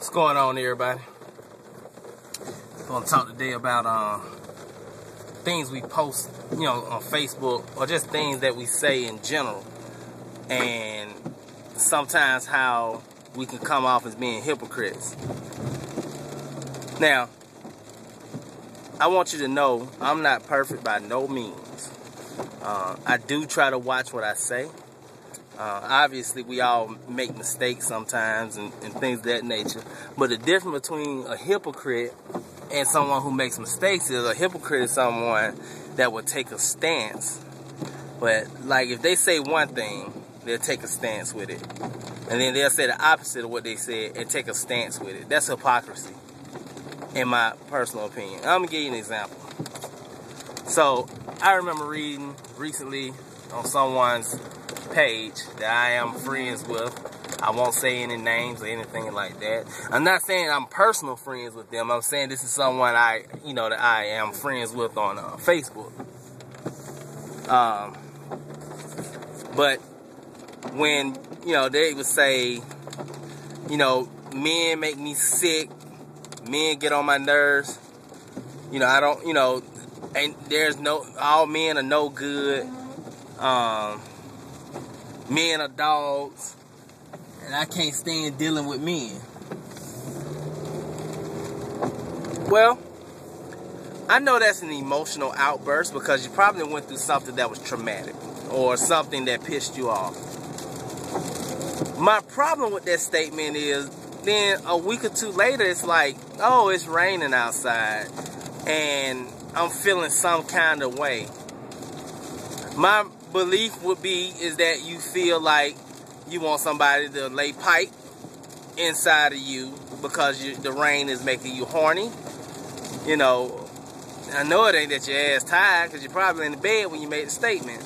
What's going on, everybody? I'm going to talk today about things we post, on Facebook, or just things that we say in general, and sometimes how we can come off as being hypocrites. Now, I want you to know I'm not perfect by no means. I do try to watch what I say. Obviously, we all make mistakes sometimes and things of that nature. But the difference between a hypocrite and someone who makes mistakes is a hypocrite is someone that will take a stance. But, like, if they say one thing, they'll take a stance with it. And then they'll say the opposite of what they said and take a stance with it. That's hypocrisy, in my personal opinion. I'm going to give you an example. So, I remember reading recently on someone's page that I am friends with. I won't say any names or anything like that. I'm not saying I'm personal friends with them. I'm saying this is someone that I am friends with on Facebook. But when, they would say, men make me sick, men get on my nerves, I don't, and there's all men are no good, men are dogs, and I can't stand dealing with men. Well, I know that's an emotional outburst because you probably went through something that was traumatic or something that pissed you off. My problem with that statement is then a week or two later it's like, oh, it's raining outside and I'm feeling some kind of way. My belief would be is that you feel like you want somebody to lay pipe inside of you because the rain is making you horny. I know it ain't that your ass tired because you're probably in the bed when you made the statement.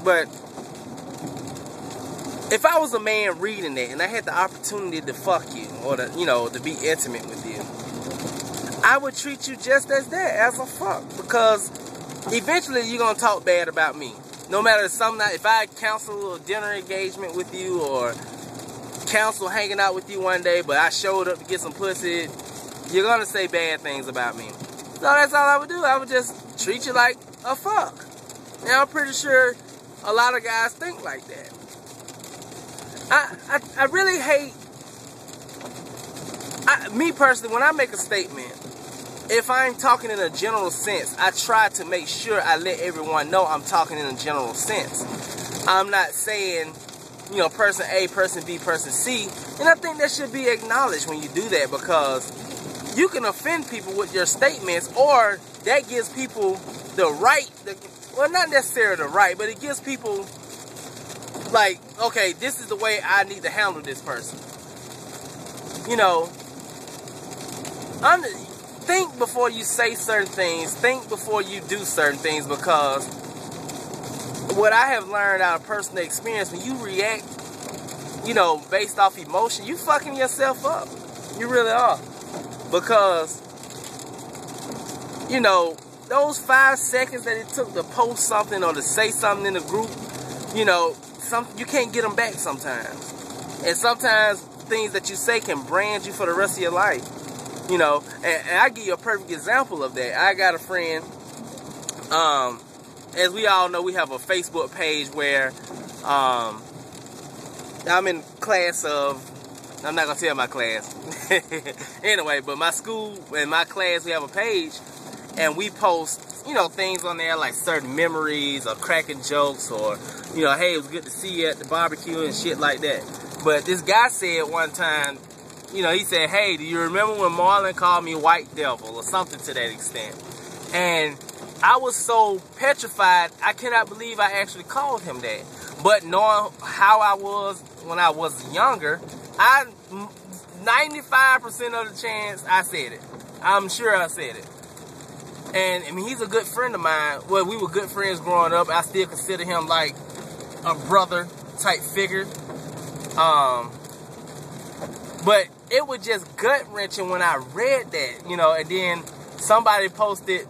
But if I was a man reading that and I had the opportunity to fuck you or to be intimate with you, I would treat you just as that, as a fuck, because eventually you're gonna talk bad about me. No matter if I counsel a dinner engagement with you or counsel hanging out with you one day, but I showed up to get some pussy, you're gonna say bad things about me. So that's all I would do. I would just treat you like a fuck. Now I'm pretty sure a lot of guys think like that. I really hate, me personally, when I make a statement, if I'm talking in a general sense, I try to make sure I let everyone know I'm talking in a general sense. I'm not saying, person A, person B, person C. And I think that should be acknowledged when you do that, because you can offend people with your statements, or that gives people the right, well, not necessarily the right, but it gives people, like, okay, this is the way I need to handle this person. Think before you say certain things. Think before you do certain things, because what I have learned out of personal experience, when you react, based off emotion, you fucking yourself up. You really are. Because, those 5 seconds that it took to post something or to say something in the group, you can't get them back sometimes. And sometimes things that you say can brand you for the rest of your life. And I give you a perfect example of that. I got a friend, as we all know, we have a Facebook page where I'm in class of, I'm not going to tell my class. Anyway, but my school and my class, we have a page, and we post, things on there like certain memories or cracking jokes or, hey, it was good to see you at the barbecue and shit like that. But this guy said one time, he said, hey, do you remember when Marlon called me White Devil or something to that extent? And I was so petrified, I cannot believe I actually called him that. But knowing how I was when I was younger, 95% of the chance I said it. I'm sure I said it. And, he's a good friend of mine. Well, we were good friends growing up. I still consider him like a brother type figure. But it was just gut-wrenching when I read that, and then somebody posted,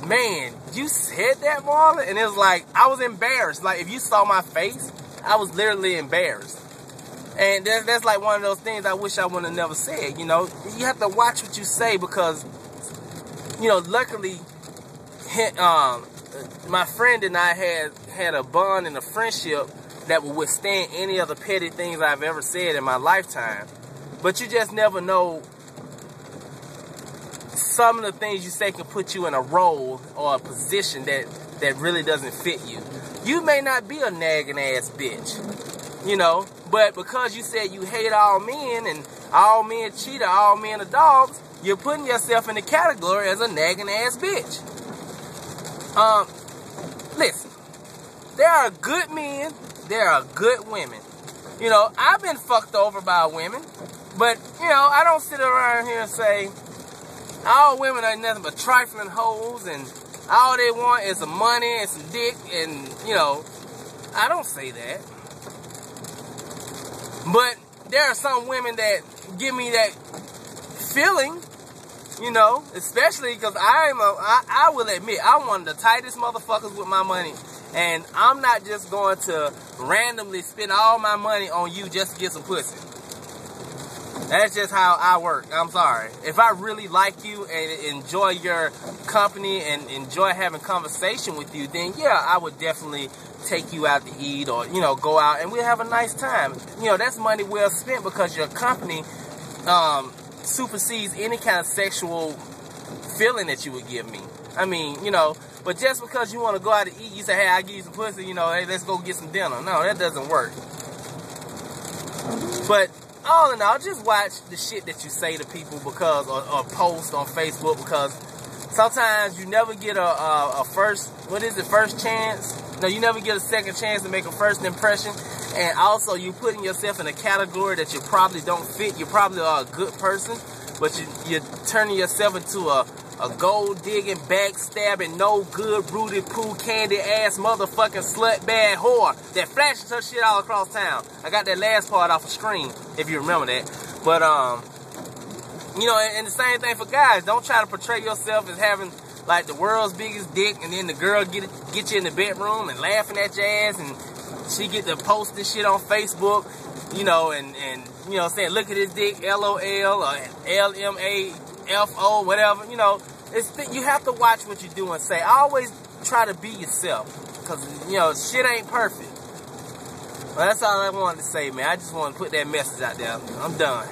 man, you said that, Marlon? And it was like, I was embarrassed. Like, if you saw my face, I was literally embarrassed. And that's like one of those things I wish I would have never said, you know. You have to watch what you say because, you know, luckily, my friend and I had a bond and a friendship that would withstand any of the petty things I've ever said in my lifetime. But you just never know. Some of the things you say can put you in a role or a position that really doesn't fit you. You may not be a nagging ass bitch, you know, but because you said you hate all men and all men cheat or all men are dogs, you're putting yourself in the category as a nagging ass bitch. Listen, there are good men, there are good women. You know, I've been fucked over by women, but, you know, I don't sit around here and say, all women are nothing but trifling hoes and all they want is some money and some dick and, you know, I don't say that. But there are some women that give me that feeling, you know, especially because I will admit, I'm one of the tightest motherfuckers with my money. And I'm not just going to randomly spend all my money on you just to get some pussy. That's just how I work. I'm sorry. If I really like you and enjoy your company and enjoy having conversation with you, then yeah, I would definitely take you out to eat or, you know, go out and we'll have a nice time. You know, that's money well spent because your company supersedes any kind of sexual feeling that you would give me. I mean, you know, but just because you want to go out to eat, you say, hey, I'll give you some pussy, you know, hey, let's go get some dinner. No, that doesn't work. But all in all, just watch the shit that you say to people because, or post on Facebook, because sometimes you never get a first chance? No, you never get a second chance to make a first impression. And also, you putting yourself in a category that you probably don't fit. You probably are a good person, but you're turning yourself into a gold-digging, backstabbing, no good, rooted poo, candy-ass, motherfucking slut-bad whore that flashes her shit all across town. I got that last part off the screen, if you remember that. But, you know, and the same thing for guys. Don't try to portray yourself as having, like, the world's biggest dick, and then the girl get you in the bedroom and laughing at your ass, and she get to post this shit on Facebook, you know, and you know, saying, look at this dick, LOL, or LMAFO, whatever, you know. You have to watch what you do and say. Always try to be yourself, because, you know, shit ain't perfect. Well, that's all I wanted to say, man. I just want to put that message out there. I'm done.